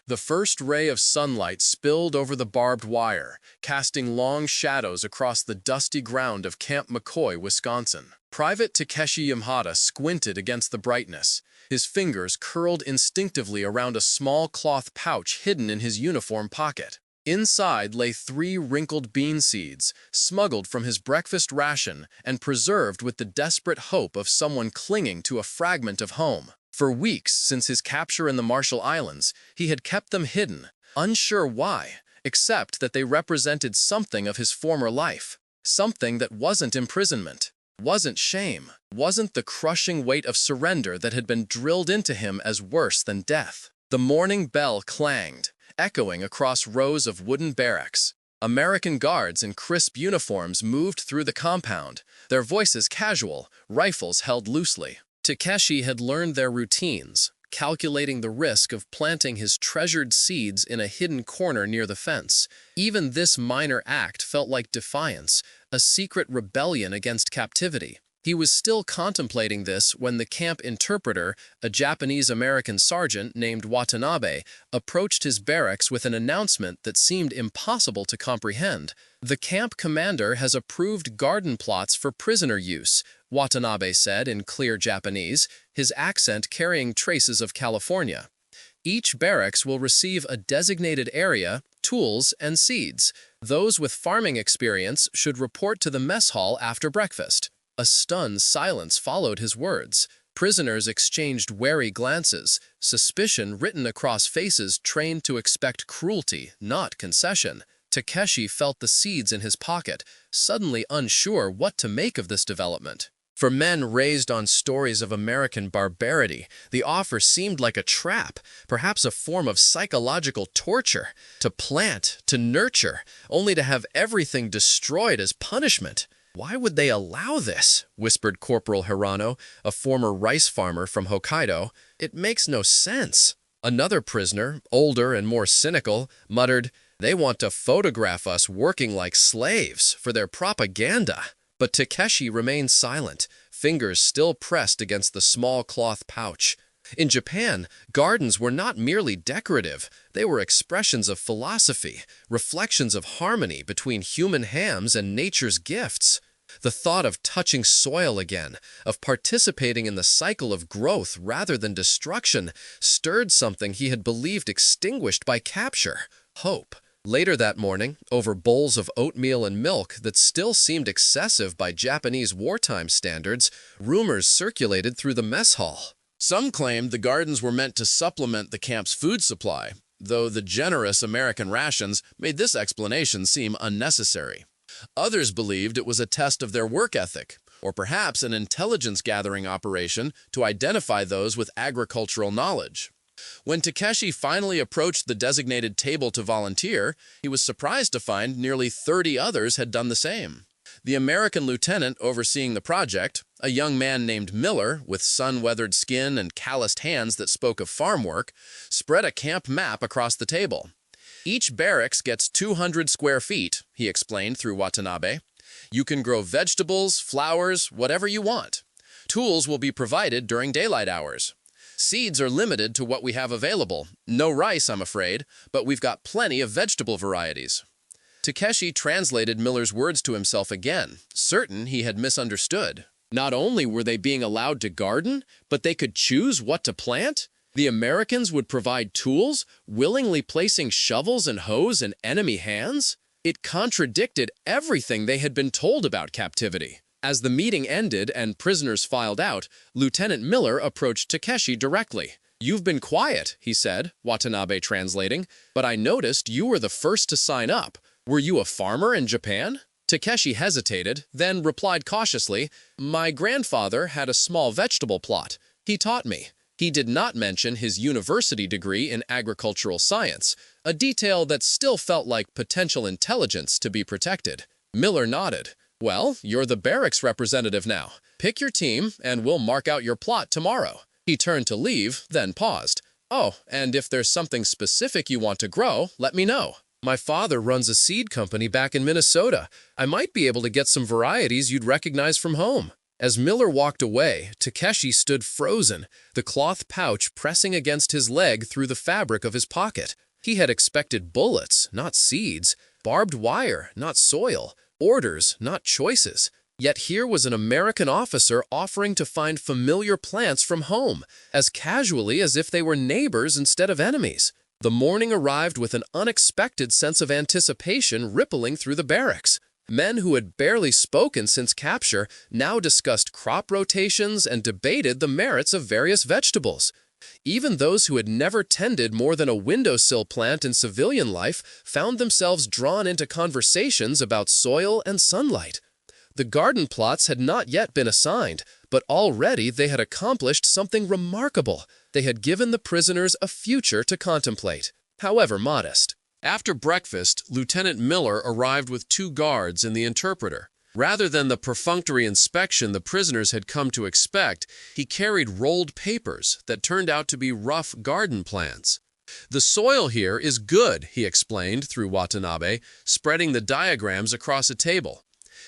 The first ray of sunlight spilled over the barbed wire, casting long shadows across the dusty ground of Camp McCoy, Wisconsin. Private Takeshi Yamada squinted against the brightness, his fingers curled instinctively around a small cloth pouch hidden in his uniform pocket. Inside lay 3 wrinkled bean seeds, smuggled from his breakfast ration and preserved with the desperate hope of someone clinging to a fragment of home. For weeks since his capture in the Marshall Islands, he had kept them hidden, unsure why, except that they represented something of his former life. Something that wasn't imprisonment, wasn't shame, wasn't the crushing weight of surrender that had been drilled into him as worse than death. The morning bell clanged, echoing across rows of wooden barracks. American guards in crisp uniforms moved through the compound, their voices casual, rifles held loosely. Takeshi had learned their routines, calculating the risk of planting his treasured seeds in a hidden corner near the fence. Even this minor act felt like defiance, a secret rebellion against captivity. He was still contemplating this when the camp interpreter, a Japanese-American sergeant named Watanabe, approached his barracks with an announcement that seemed impossible to comprehend. "The camp commander has approved garden plots for prisoner use," Watanabe said in clear Japanese, his accent carrying traces of California. "Each barracks will receive a designated area, tools, and seeds. Those with farming experience should report to the mess hall after breakfast." A stunned silence followed his words. Prisoners exchanged wary glances, suspicion written across faces trained to expect cruelty, not concession. Takeshi felt the seeds in his pocket, suddenly unsure what to make of this development. For men raised on stories of American barbarity, the offer seemed like a trap, perhaps a form of psychological torture. To plant, to nurture, only to have everything destroyed as punishment. "Why would they allow this?" whispered Corporal Hirano, a former rice farmer from Hokkaido. "It makes no sense." Another prisoner, older and more cynical, muttered, "They want to photograph us working like slaves for their propaganda." But Takeshi remained silent, fingers still pressed against the small cloth pouch. In Japan, gardens were not merely decorative. They were expressions of philosophy, reflections of harmony between human hands and nature's gifts. The thought of touching soil again, of participating in the cycle of growth rather than destruction, stirred something he had believed extinguished by capture: hope. Later that morning, over bowls of oatmeal and milk that still seemed excessive by Japanese wartime standards, rumors circulated through the mess hall. Some claimed the gardens were meant to supplement the camp's food supply, though the generous American rations made this explanation seem unnecessary. Others believed it was a test of their work ethic, or perhaps an intelligence-gathering operation to identify those with agricultural knowledge. When Takeshi finally approached the designated table to volunteer, he was surprised to find nearly 30 others had done the same. The American lieutenant overseeing the project, a young man named Miller with sun-weathered skin and calloused hands that spoke of farm work, spread a camp map across the table. "Each barracks gets 200 square feet," he explained through Watanabe. "You can grow vegetables, flowers, whatever you want. Tools will be provided during daylight hours. Seeds are limited to what we have available. No rice, I'm afraid, but we've got plenty of vegetable varieties." Takeshi translated Miller's words to himself again, certain he had misunderstood. Not only were they being allowed to garden, but they could choose what to plant? The Americans would provide tools, willingly placing shovels and hoes in enemy hands? It contradicted everything they had been told about captivity. As the meeting ended and prisoners filed out, Lieutenant Miller approached Takeshi directly. "You've been quiet," he said, Watanabe translating, "but I noticed you were the first to sign up. Were you a farmer in Japan?" Takeshi hesitated, then replied cautiously, "My grandfather had a small vegetable plot. He taught me." He did not mention his university degree in agricultural science, a detail that still felt like potential intelligence to be protected. Miller nodded. "Well, you're the barracks representative now. Pick your team, and we'll mark out your plot tomorrow." He turned to leave, then paused. "Oh, and if there's something specific you want to grow, let me know. My father runs a seed company back in Minnesota. I might be able to get some varieties you'd recognize from home." As Miller walked away, Takeshi stood frozen, the cloth pouch pressing against his leg through the fabric of his pocket. He had expected bullets, not seeds, barbed wire, not soil, orders, not choices. Yet here was an American officer offering to find familiar plants from home, as casually as if they were neighbors instead of enemies. The morning arrived with an unexpected sense of anticipation rippling through the barracks. Men who had barely spoken since capture now discussed crop rotations and debated the merits of various vegetables. Even those who had never tended more than a windowsill plant in civilian life found themselves drawn into conversations about soil and sunlight. The garden plots had not yet been assigned, but already they had accomplished something remarkable. They had given the prisoners a future to contemplate, however modest. After breakfast, Lieutenant Miller arrived with 2 guards and the interpreter. Rather than the perfunctory inspection the prisoners had come to expect, he carried rolled papers that turned out to be rough garden plans. "The soil here is good," he explained through Watanabe, spreading the diagrams across a table.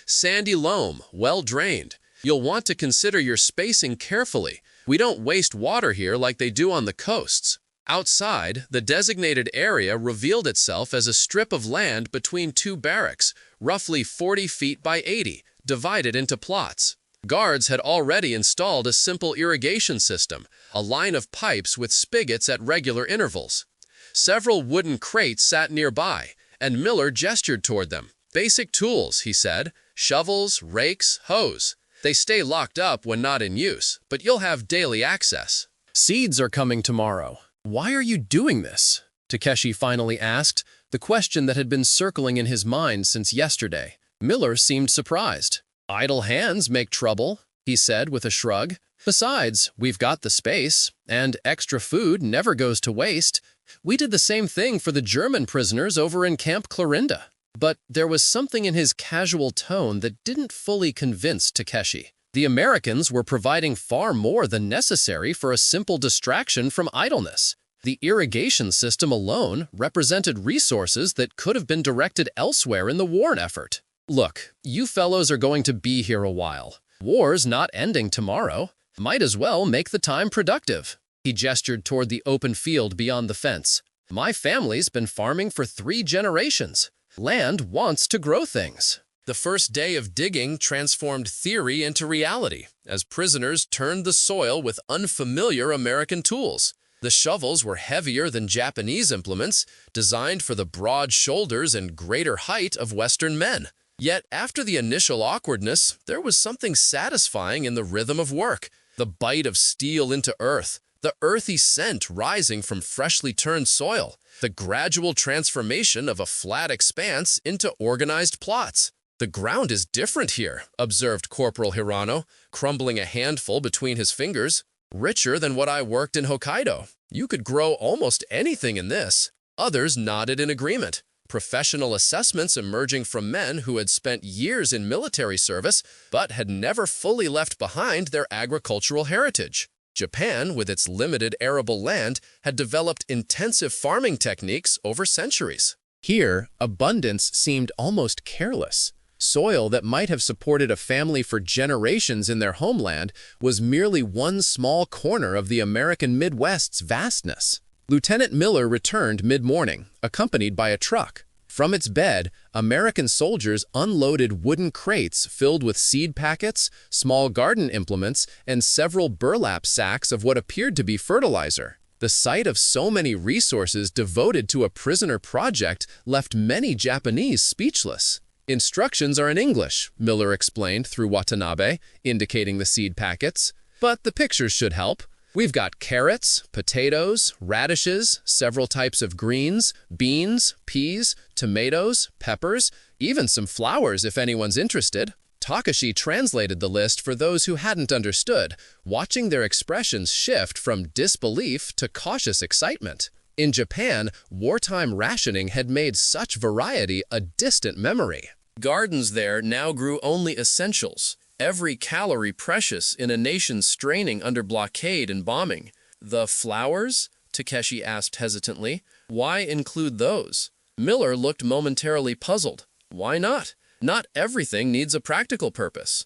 "Sandy loam, well drained. You'll want to consider your spacing carefully. We don't waste water here like they do on the coasts." Outside, the designated area revealed itself as a strip of land between 2 barracks, roughly 40 feet by 80, divided into plots. Guards had already installed a simple irrigation system, a line of pipes with spigots at regular intervals. Several wooden crates sat nearby, and Miller gestured toward them. "Basic tools," he said, "shovels, rakes, hose. They stay locked up when not in use, but you'll have daily access." "Seeds are coming tomorrow. Why are you doing this?" Takeshi finally asked, the question that had been circling in his mind since yesterday. Miller seemed surprised. "Idle hands make trouble," he said with a shrug. "Besides, we've got the space, and extra food never goes to waste. We did the same thing for the German prisoners over in Camp Clorinda." But there was something in his casual tone that didn't fully convince Takeshi. The Americans were providing far more than necessary for a simple distraction from idleness. The irrigation system alone represented resources that could have been directed elsewhere in the war effort. "Look, you fellows are going to be here a while. War's not ending tomorrow. Might as well make the time productive." He gestured toward the open field beyond the fence. "My family's been farming for 3 generations. Land wants to grow things." The first day of digging transformed theory into reality, as prisoners turned the soil with unfamiliar American tools. The shovels were heavier than Japanese implements, designed for the broad shoulders and greater height of Western men. Yet, after the initial awkwardness, there was something satisfying in the rhythm of work, the bite of steel into earth, the earthy scent rising from freshly turned soil, the gradual transformation of a flat expanse into organized plots. "The ground is different here," observed Corporal Hirano, crumbling a handful between his fingers. "Richer than what I worked in Hokkaido. You could grow almost anything in this." Others nodded in agreement, professional assessments emerging from men who had spent years in military service but had never fully left behind their agricultural heritage. Japan, with its limited arable land, had developed intensive farming techniques over centuries. Here, abundance seemed almost careless. Soil that might have supported a family for generations in their homeland was merely one small corner of the American Midwest's vastness. Lieutenant Miller returned mid-morning, accompanied by a truck. From its bed, American soldiers unloaded wooden crates filled with seed packets, small garden implements, and several burlap sacks of what appeared to be fertilizer. The sight of so many resources devoted to a prisoner project left many Japanese speechless. "Instructions are in English," Miller explained through Watanabe, indicating the seed packets. "But the pictures should help. We've got carrots, potatoes, radishes, several types of greens, beans, peas, tomatoes, peppers, even some flowers if anyone's interested." Takashi translated the list for those who hadn't understood, watching their expressions shift from disbelief to cautious excitement. In Japan, wartime rationing had made such variety a distant memory. Gardens there now grew only essentials, every calorie precious in a nation straining under blockade and bombing. "The flowers?" Takeshi asked hesitantly. "Why include those?" Miller looked momentarily puzzled. "Why not? Not everything needs a practical purpose."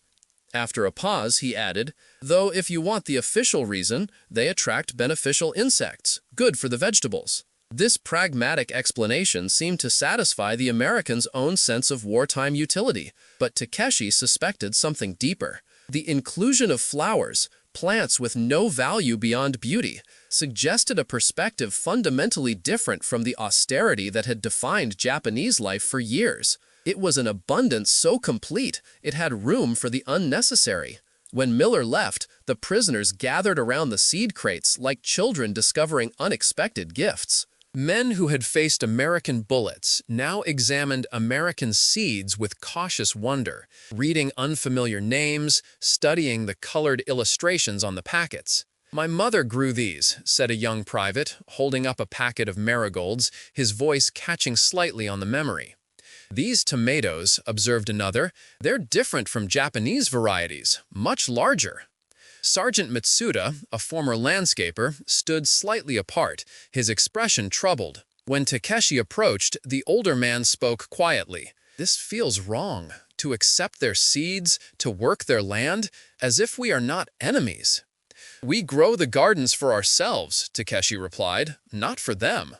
After a pause, he added, "Though if you want the official reason, they attract beneficial insects, good for the vegetables." This pragmatic explanation seemed to satisfy the Americans' own sense of wartime utility, but Takeshi suspected something deeper. The inclusion of flowers, plants with no value beyond beauty, suggested a perspective fundamentally different from the austerity that had defined Japanese life for years. It was an abundance so complete it had room for the unnecessary. When Miller left, the prisoners gathered around the seed crates like children discovering unexpected gifts. Men who had faced American bullets now examined American seeds with cautious wonder, reading unfamiliar names, studying the colored illustrations on the packets. "My mother grew these," said a young private, holding up a packet of marigolds, his voice catching slightly on the memory. "These tomatoes," observed another, "they're different from Japanese varieties, much larger." Sergeant Mitsuda, a former landscaper, stood slightly apart, his expression troubled. When Takeshi approached, the older man spoke quietly. "This feels wrong. To accept their seeds, to work their land, as if we are not enemies." "We grow the gardens for ourselves," Takeshi replied, "not for them."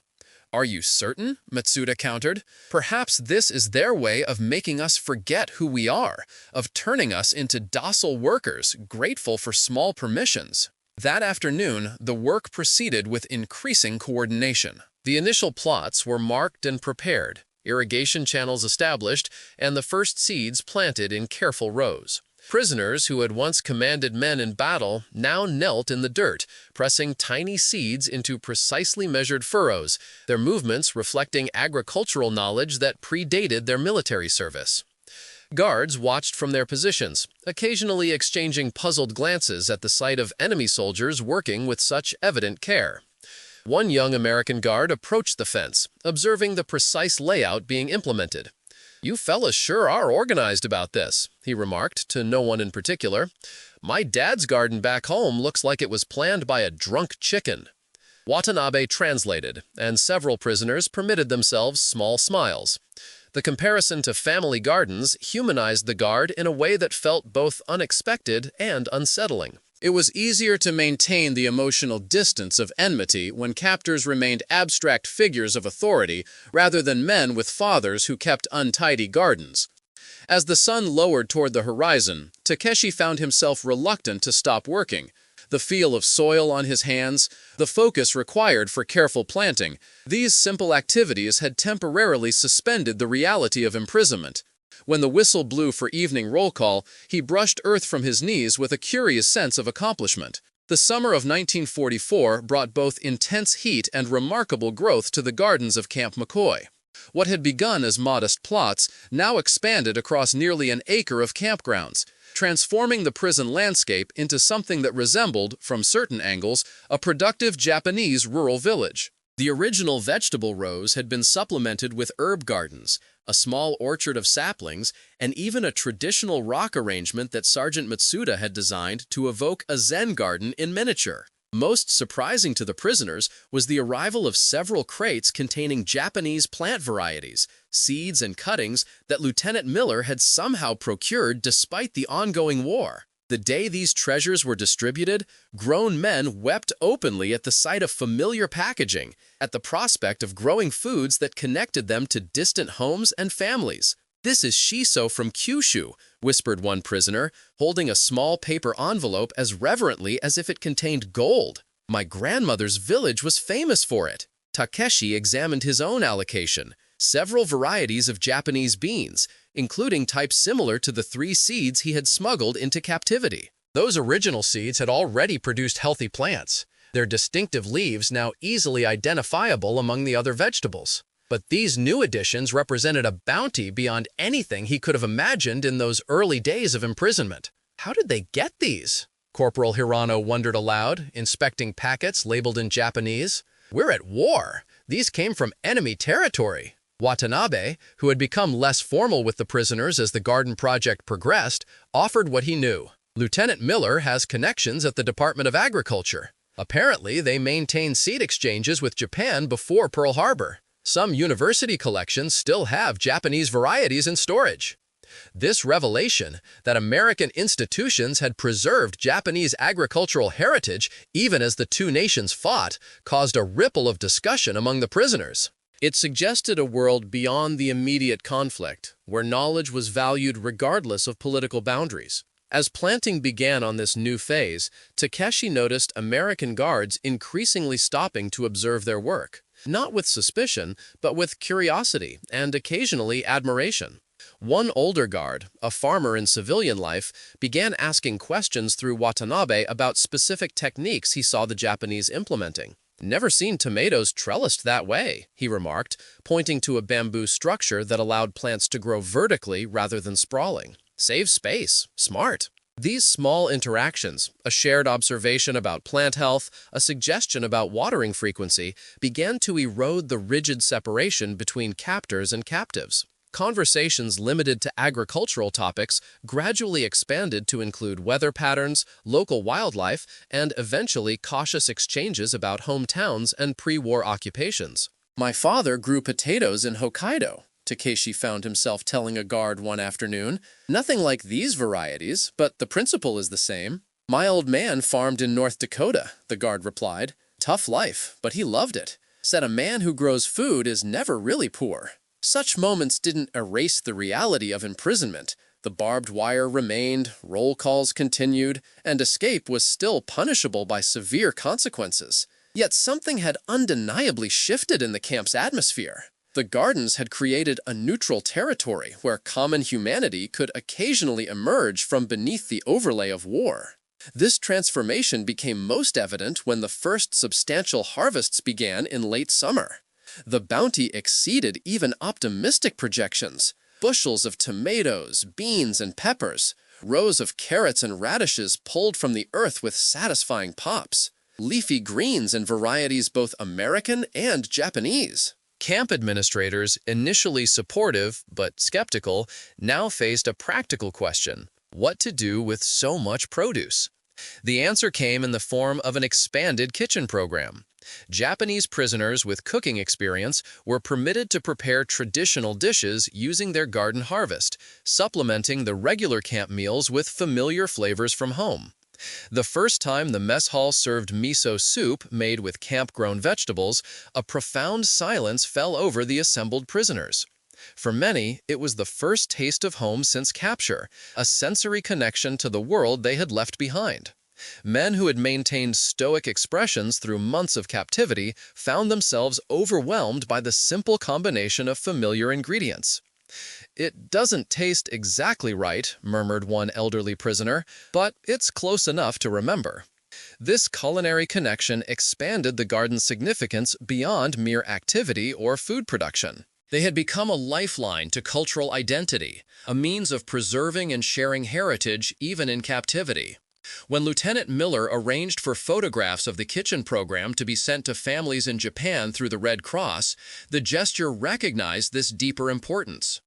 "Are you certain?" Matsuda countered. "Perhaps this is their way of making us forget who we are, of turning us into docile workers, grateful for small permissions." That afternoon, the work proceeded with increasing coordination. The initial plots were marked and prepared, irrigation channels established, and the first seeds planted in careful rows. Prisoners who had once commanded men in battle now knelt in the dirt, pressing tiny seeds into precisely measured furrows, their movements reflecting agricultural knowledge that predated their military service. Guards watched from their positions, occasionally exchanging puzzled glances at the sight of enemy soldiers working with such evident care. One young American guard approached the fence, observing the precise layout being implemented. "You fellas sure are organized about this," he remarked, to no one in particular. "My dad's garden back home looks like it was planned by a drunk chicken." Watanabe translated, and several prisoners permitted themselves small smiles. The comparison to family gardens humanized the guard in a way that felt both unexpected and unsettling. It was easier to maintain the emotional distance of enmity when captors remained abstract figures of authority rather than men with fathers who kept untidy gardens. As the sun lowered toward the horizon, Takeshi found himself reluctant to stop working. The feel of soil on his hands, the focus required for careful planting, these simple activities had temporarily suspended the reality of imprisonment. When the whistle blew for evening roll call, he brushed earth from his knees with a curious sense of accomplishment. The summer of 1944 brought both intense heat and remarkable growth to the gardens of Camp McCoy. What had begun as modest plots now expanded across nearly an acre of campgrounds, transforming the prison landscape into something that resembled, from certain angles, a productive Japanese rural village. The original vegetable rows had been supplemented with herb gardens, a small orchard of saplings, and even a traditional rock arrangement that Sergeant Matsuda had designed to evoke a Zen garden in miniature. Most surprising to the prisoners was the arrival of several crates containing Japanese plant varieties, seeds and cuttings that Lieutenant Miller had somehow procured despite the ongoing war. The day these treasures were distributed, grown men wept openly at the sight of familiar packaging, at the prospect of growing foods that connected them to distant homes and families. "This is shiso from Kyushu," whispered one prisoner, holding a small paper envelope as reverently as if it contained gold. "My grandmother's village was famous for it." Takeshi examined his own allocation, several varieties of Japanese beans, including types similar to the 3 seeds he had smuggled into captivity. Those original seeds had already produced healthy plants, their distinctive leaves now easily identifiable among the other vegetables. But these new additions represented a bounty beyond anything he could have imagined in those early days of imprisonment. How did they get these? Corporal Hirano wondered aloud, inspecting packets labeled in Japanese. "We're at war. These came from enemy territory." Watanabe, who had become less formal with the prisoners as the garden project progressed, offered what he knew. "Lieutenant Miller has connections at the Department of Agriculture. Apparently, they maintained seed exchanges with Japan before Pearl Harbor. Some university collections still have Japanese varieties in storage." This revelation that American institutions had preserved Japanese agricultural heritage even as the two nations fought caused a ripple of discussion among the prisoners. It suggested a world beyond the immediate conflict, where knowledge was valued regardless of political boundaries. As planting began on this new phase, Takeshi noticed American guards increasingly stopping to observe their work, not with suspicion, but with curiosity and occasionally admiration. One older guard, a farmer in civilian life, began asking questions through Watanabe about specific techniques he saw the Japanese implementing. "Never seen tomatoes trellised that way," he remarked, pointing to a bamboo structure that allowed plants to grow vertically rather than sprawling. "Saves space. Smart." These small interactions, a shared observation about plant health, a suggestion about watering frequency, began to erode the rigid separation between captors and captives. Conversations limited to agricultural topics gradually expanded to include weather patterns, local wildlife, and eventually cautious exchanges about hometowns and pre-war occupations. "My father grew potatoes in Hokkaido," Takeshi found himself telling a guard one afternoon. "Nothing like these varieties, but the principle is the same." "My old man farmed in North Dakota," the guard replied. "Tough life, but he loved it. Said a man who grows food is never really poor." Such moments didn't erase the reality of imprisonment. The barbed wire remained, roll calls continued, and escape was still punishable by severe consequences. Yet something had undeniably shifted in the camp's atmosphere. The gardens had created a neutral territory where common humanity could occasionally emerge from beneath the overlay of war. This transformation became most evident when the first substantial harvests began in late summer. The bounty exceeded even optimistic projections. Bushels of tomatoes, beans, and peppers, rows of carrots and radishes pulled from the earth with satisfying pops, leafy greens and varieties both American and Japanese. Camp administrators, initially supportive but skeptical, now faced a practical question: what to do with so much produce? The answer came in the form of an expanded kitchen program. Japanese prisoners with cooking experience were permitted to prepare traditional dishes using their garden harvest, supplementing the regular camp meals with familiar flavors from home. The first time the mess hall served miso soup made with camp-grown vegetables, a profound silence fell over the assembled prisoners. For many, it was the first taste of home since capture, a sensory connection to the world they had left behind. Men who had maintained stoic expressions through months of captivity found themselves overwhelmed by the simple combination of familiar ingredients. "It doesn't taste exactly right," murmured one elderly prisoner, "but it's close enough to remember." This culinary connection expanded the garden's significance beyond mere activity or food production. They had become a lifeline to cultural identity, a means of preserving and sharing heritage even in captivity. When Lieutenant Miller arranged for photographs of the kitchen program to be sent to families in Japan through the Red Cross, the gesture recognized this deeper importance.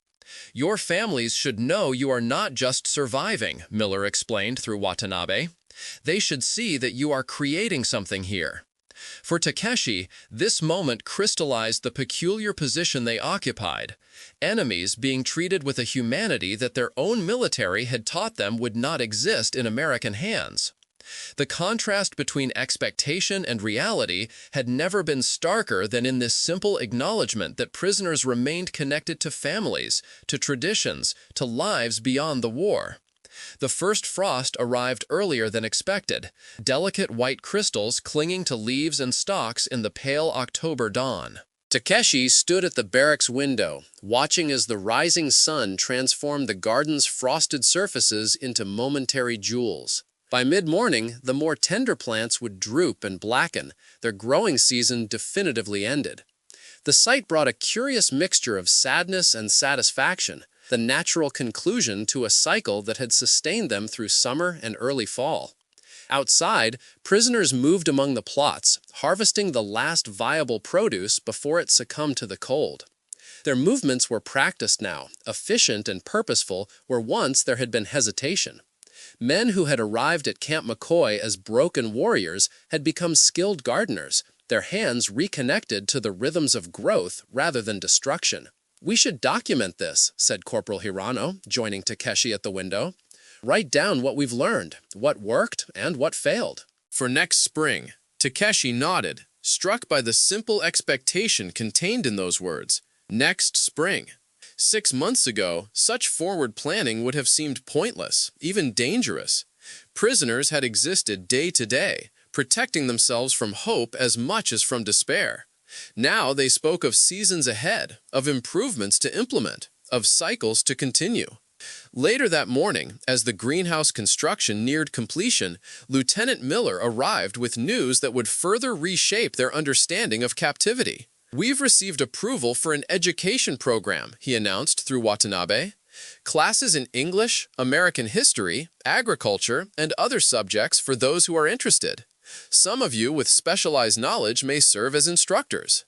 "Your families should know you are not just surviving," Miller explained through Watanabe. "They should see that you are creating something here." For Takeshi, this moment crystallized the peculiar position they occupied, enemies being treated with a humanity that their own military had taught them would not exist in American hands. The contrast between expectation and reality had never been starker than in this simple acknowledgement that prisoners remained connected to families, to traditions, to lives beyond the war. The first frost arrived earlier than expected, delicate white crystals clinging to leaves and stalks in the pale October dawn. Takeshi stood at the barracks window, watching as the rising sun transformed the garden's frosted surfaces into momentary jewels. By mid-morning, the more tender plants would droop and blacken, their growing season definitively ended. The sight brought a curious mixture of sadness and satisfaction, the natural conclusion to a cycle that had sustained them through summer and early fall. Outside, prisoners moved among the plots, harvesting the last viable produce before it succumbed to the cold. Their movements were practiced now, efficient and purposeful where once there had been hesitation. Men who had arrived at Camp McCoy as broken warriors had become skilled gardeners, their hands reconnected to the rhythms of growth rather than destruction. "We should document this," said Corporal Hirano, joining Takeshi at the window. "Write down what we've learned, what worked and what failed." For next spring, Takeshi nodded, struck by the simple expectation contained in those words. Next spring. 6 months ago, such forward planning would have seemed pointless, even dangerous. Prisoners had existed day to day, protecting themselves from hope as much as from despair. Now they spoke of seasons ahead, of improvements to implement, of cycles to continue. Later that morning, as the greenhouse construction neared completion, Lieutenant Miller arrived with news that would further reshape their understanding of captivity. "We've received approval for an education program," he announced through Watanabe. "Classes in English, American history, agriculture, and other subjects for those who are interested. Some of you with specialized knowledge may serve as instructors."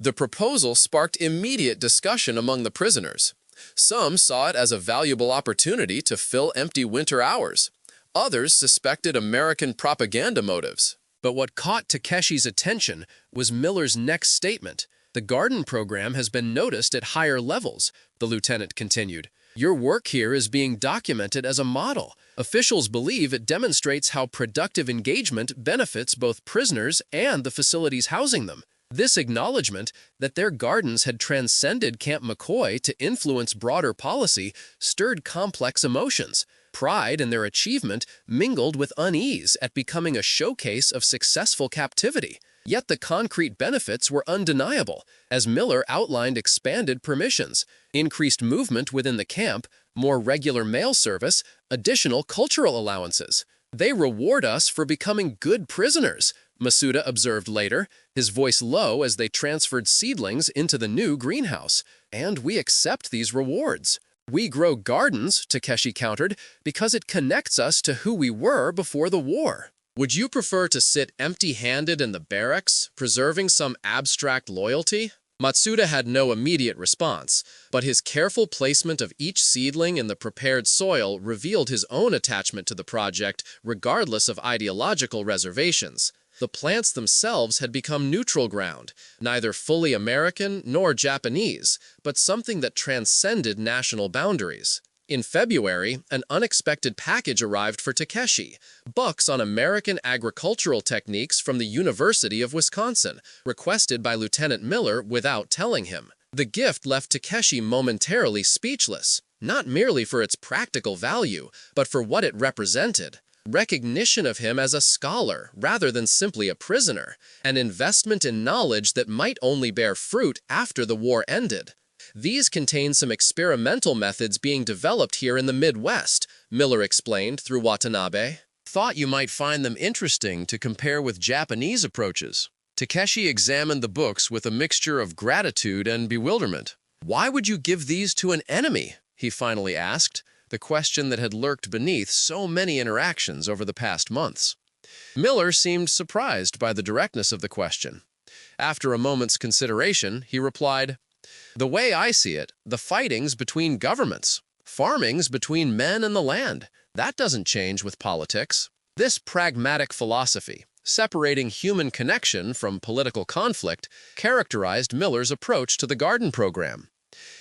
The proposal sparked immediate discussion among the prisoners. Some saw it as a valuable opportunity to fill empty winter hours. Others suspected American propaganda motives. But what caught Takeshi's attention was Miller's next statement. "The garden program has been noticed at higher levels," the lieutenant continued. "Your work here is being documented as a model. Officials believe it demonstrates how productive engagement benefits both prisoners and the facilities housing them." This acknowledgement that their gardens had transcended Camp McCoy to influence broader policy stirred complex emotions. Pride in their achievement mingled with unease at becoming a showcase of successful captivity. Yet the concrete benefits were undeniable, as Miller outlined expanded permissions, increased movement within the camp, more regular mail service, additional cultural allowances. "They reward us for becoming good prisoners," Masuda observed later, his voice low as they transferred seedlings into the new greenhouse. "And we accept these rewards." "We grow gardens," Takeshi countered, "because it connects us to who we were before the war." "Would you prefer to sit empty-handed in the barracks, preserving some abstract loyalty?" Matsuda had no immediate response, but his careful placement of each seedling in the prepared soil revealed his own attachment to the project, regardless of ideological reservations. The plants themselves had become neutral ground, neither fully American nor Japanese, but something that transcended national boundaries. In February, an unexpected package arrived for Takeshi, books on American agricultural techniques from the University of Wisconsin, requested by Lieutenant Miller without telling him. The gift left Takeshi momentarily speechless, not merely for its practical value, but for what it represented. Recognition of him as a scholar rather than simply a prisoner, an investment in knowledge that might only bear fruit after the war ended. "These contain some experimental methods being developed here in the Midwest," Miller explained through Watanabe. "Thought you might find them interesting to compare with Japanese approaches." Takeshi examined the books with a mixture of gratitude and bewilderment. "Why would you give these to an enemy?" he finally asked, the question that had lurked beneath so many interactions over the past months. Miller seemed surprised by the directness of the question. After a moment's consideration, he replied, "The way I see it, the fighting's between governments. Farming's between men and the land. That doesn't change with politics." This pragmatic philosophy, separating human connection from political conflict, characterized Miller's approach to the garden program.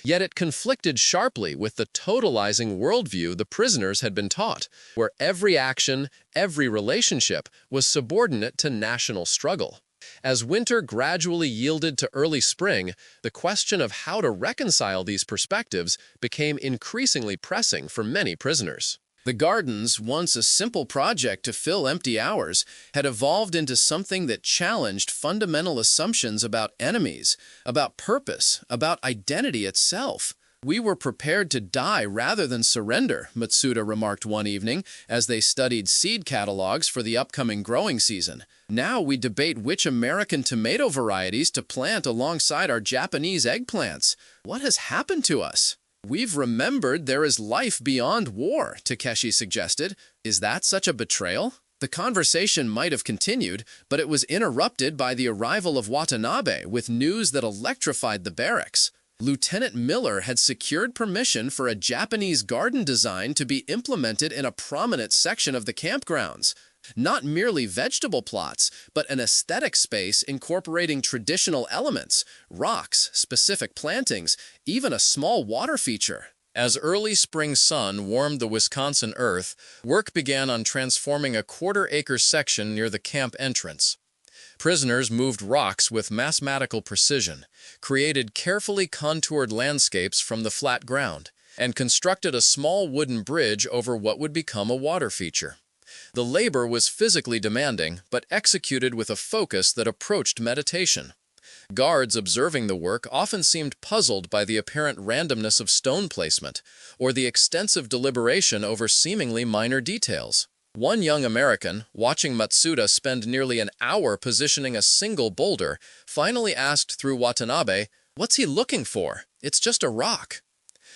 Yet it conflicted sharply with the totalizing worldview the prisoners had been taught, where every action, every relationship was subordinate to national struggle. As winter gradually yielded to early spring, the question of how to reconcile these perspectives became increasingly pressing for many prisoners. The gardens, once a simple project to fill empty hours, had evolved into something that challenged fundamental assumptions about enemies, about purpose, about identity itself. "We were prepared to die rather than surrender," Matsuda remarked one evening as they studied seed catalogs for the upcoming growing season. "Now we debate which American tomato varieties to plant alongside our Japanese eggplants. What has happened to us?" "We've remembered there is life beyond war," Takeshi suggested. "Is that such a betrayal?" The conversation might have continued, but it was interrupted by the arrival of Watanabe with news that electrified the barracks. Lieutenant Miller had secured permission for a Japanese garden design to be implemented in a prominent section of the campgrounds. Not merely vegetable plots, but an aesthetic space incorporating traditional elements, rocks, specific plantings, even a small water feature. As early spring sun warmed the Wisconsin earth, work began on transforming a quarter-acre section near the camp entrance. Prisoners moved rocks with mathematical precision, created carefully contoured landscapes from the flat ground, and constructed a small wooden bridge over what would become a water feature. The labor was physically demanding, but executed with a focus that approached meditation. Guards observing the work often seemed puzzled by the apparent randomness of stone placement, or the extensive deliberation over seemingly minor details. One young American, watching Matsuda spend nearly an hour positioning a single boulder, finally asked through Watanabe, "What's he looking for? It's just a rock."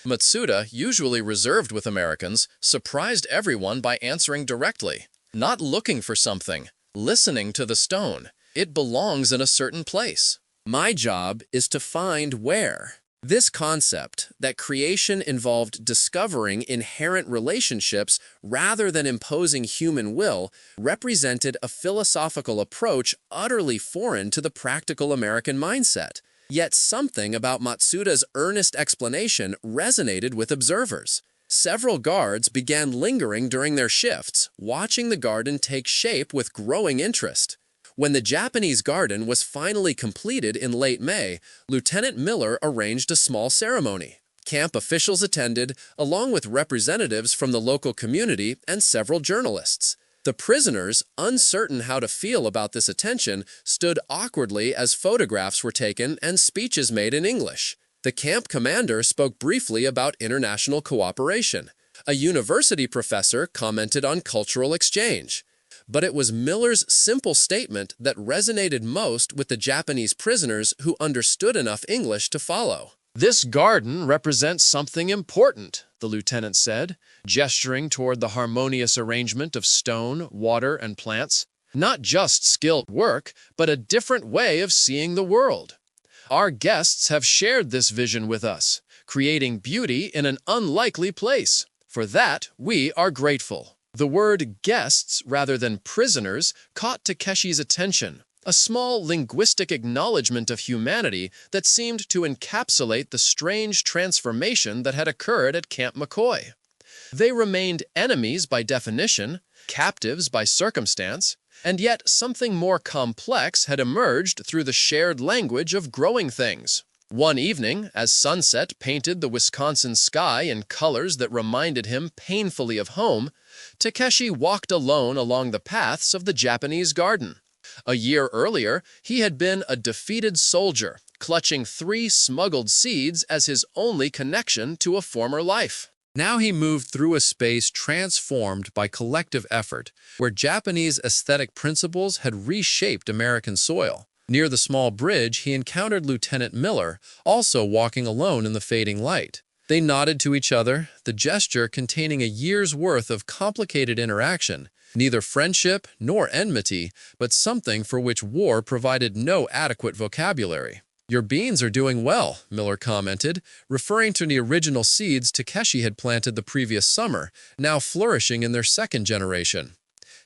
Matsuda, usually reserved with Americans, surprised everyone by answering directly, "Not looking for something, listening to the stone. It belongs in a certain place. My job is to find where." This concept, that creation involved discovering inherent relationships rather than imposing human will, represented a philosophical approach utterly foreign to the practical American mindset. Yet something about Matsuda's earnest explanation resonated with observers. Several guards began lingering during their shifts, watching the garden take shape with growing interest. When the Japanese garden was finally completed in late May, Lieutenant Miller arranged a small ceremony. Camp officials attended, along with representatives from the local community and several journalists. The prisoners, uncertain how to feel about this attention, stood awkwardly as photographs were taken and speeches made in English. The camp commander spoke briefly about international cooperation. A university professor commented on cultural exchange. But it was Miller's simple statement that resonated most with the Japanese prisoners who understood enough English to follow. "This garden represents something important," the lieutenant said, gesturing toward the harmonious arrangement of stone, water, and plants. "Not just skilled work, but a different way of seeing the world. Our guests have shared this vision with us, creating beauty in an unlikely place. For that, we are grateful." The word guests rather than prisoners caught Takeshi's attention, a small linguistic acknowledgement of humanity that seemed to encapsulate the strange transformation that had occurred at Camp McCoy. They remained enemies by definition, captives by circumstance, and yet something more complex had emerged through the shared language of growing things. One evening, as sunset painted the Wisconsin sky in colors that reminded him painfully of home, Takeshi walked alone along the paths of the Japanese garden. A year earlier, he had been a defeated soldier, clutching 3 smuggled seeds as his only connection to a former life. Now he moved through a space transformed by collective effort, where Japanese aesthetic principles had reshaped American soil. Near the small bridge, he encountered Lieutenant Miller, also walking alone in the fading light. They nodded to each other, the gesture containing a year's worth of complicated interaction, neither friendship nor enmity, but something for which war provided no adequate vocabulary. "Your beans are doing well," Miller commented, referring to the original seeds Takeshi had planted the previous summer, now flourishing in their second generation.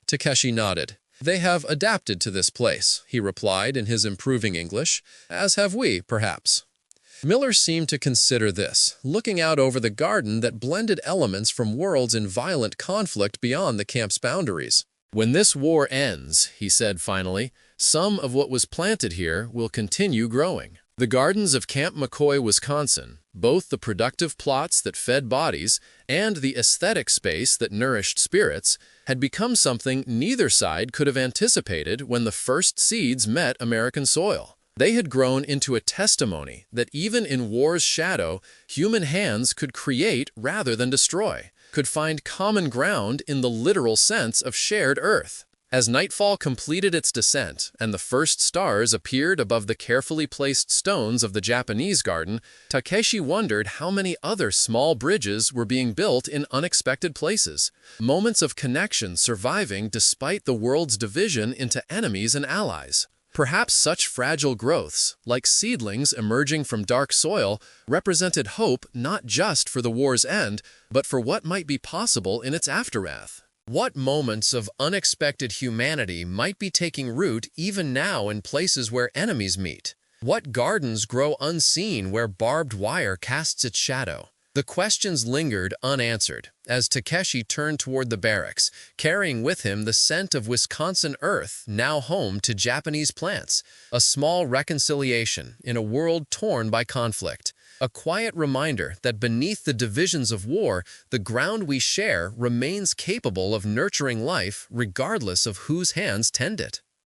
Takeshi nodded. "They have adapted to this place," he replied in his improving English, "as have we, perhaps." Miller seemed to consider this, looking out over the garden that blended elements from worlds in violent conflict beyond the camp's boundaries. "When this war ends," he said finally, "some of what was planted here will continue growing." The gardens of Camp McCoy, Wisconsin, both the productive plots that fed bodies and the aesthetic space that nourished spirits, had become something neither side could have anticipated when the first seeds met American soil. They had grown into a testimony that even in war's shadow, human hands could create rather than destroy, could find common ground in the literal sense of shared earth. As nightfall completed its descent and the first stars appeared above the carefully placed stones of the Japanese garden, Takeshi wondered how many other small bridges were being built in unexpected places, moments of connection surviving despite the world's division into enemies and allies. Perhaps such fragile growths, like seedlings emerging from dark soil, represented hope not just for the war's end, but for what might be possible in its aftermath. What moments of unexpected humanity might be taking root even now in places where enemies meet? What gardens grow unseen where barbed wire casts its shadow? The questions lingered unanswered as Takeshi turned toward the barracks, carrying with him the scent of Wisconsin earth, now home to Japanese plants. A small reconciliation in a world torn by conflict. A quiet reminder that beneath the divisions of war, the ground we share remains capable of nurturing life regardless of whose hands tend it.